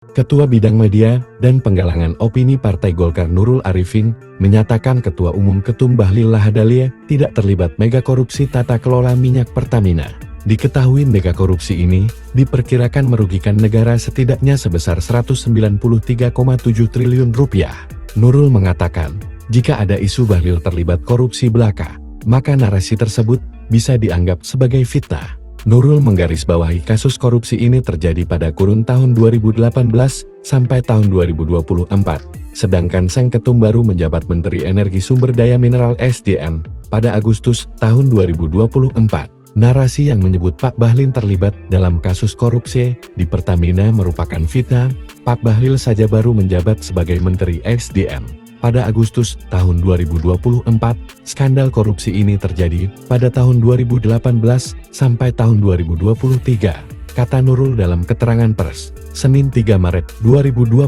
Ketua Bidang Media dan Penggalangan Opini Partai Golkar Nurul Arifin menyatakan Ketua Umum Ketum Bahlil Lahadalia tidak terlibat mega korupsi tata kelola minyak Pertamina. Diketahui mega korupsi ini diperkirakan merugikan negara setidaknya sebesar 193,7 triliun rupiah. Nurul mengatakan, jika ada isu Bahlil terlibat korupsi belaka, maka narasi tersebut bisa dianggap sebagai fitnah. Nurul menggarisbawahi kasus korupsi ini terjadi pada kurun tahun 2018 sampai tahun 2024, sedangkan sang ketum baru menjabat Menteri Energi Sumber Daya Mineral SDM pada Agustus tahun 2024. Narasi yang menyebut Pak Bahlil terlibat dalam kasus korupsi di Pertamina merupakan fitnah. Pak Bahlil saja baru menjabat sebagai Menteri SDM pada Agustus tahun 2024, skandal korupsi ini terjadi pada tahun 2018 sampai tahun 2023, kata Nurul dalam keterangan pers, Senin 3 Maret 2025.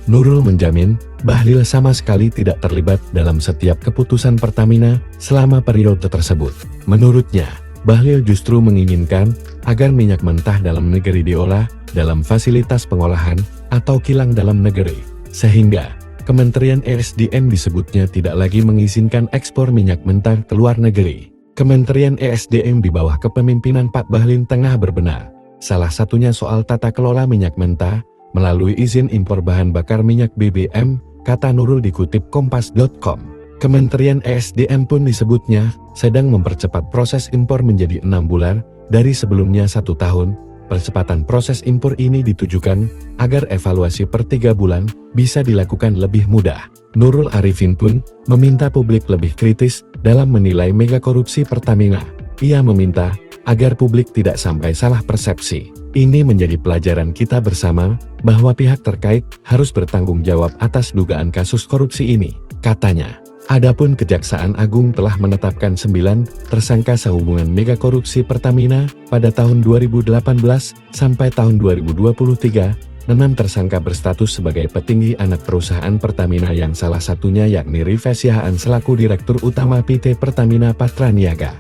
Nurul menjamin, Bahlil sama sekali tidak terlibat dalam setiap keputusan Pertamina selama periode tersebut. Menurutnya, Bahlil justru menginginkan agar minyak mentah dalam negeri diolah dalam fasilitas pengolahan atau kilang dalam negeri, sehingga Kementerian ESDM disebutnya tidak lagi mengizinkan ekspor minyak mentah ke luar negeri. Kementerian ESDM di bawah kepemimpinan Pak Bahlil tengah berbenah. Salah satunya soal tata kelola minyak mentah melalui izin impor bahan bakar minyak BBM, kata Nurul dikutip kompas.com. Kementerian ESDM pun disebutnya sedang mempercepat proses impor menjadi 6 bulan dari sebelumnya 1 tahun. Percepatan proses impor ini ditujukan agar evaluasi per 3 bulan bisa dilakukan lebih mudah. Nurul Arifin pun meminta publik lebih kritis dalam menilai mega korupsi Pertamina. Ia meminta agar publik tidak sampai salah persepsi. Ini menjadi pelajaran kita bersama bahwa pihak terkait harus bertanggung jawab atas dugaan kasus korupsi ini, katanya. Adapun Kejaksaan Agung telah menetapkan 9 tersangka sehubungan mega korupsi Pertamina pada tahun 2018 sampai tahun 2023. 6 tersangka berstatus sebagai petinggi anak perusahaan Pertamina yang salah satunya yakni Rifes Yahaan selaku Direktur Utama PT Pertamina Patraniaga.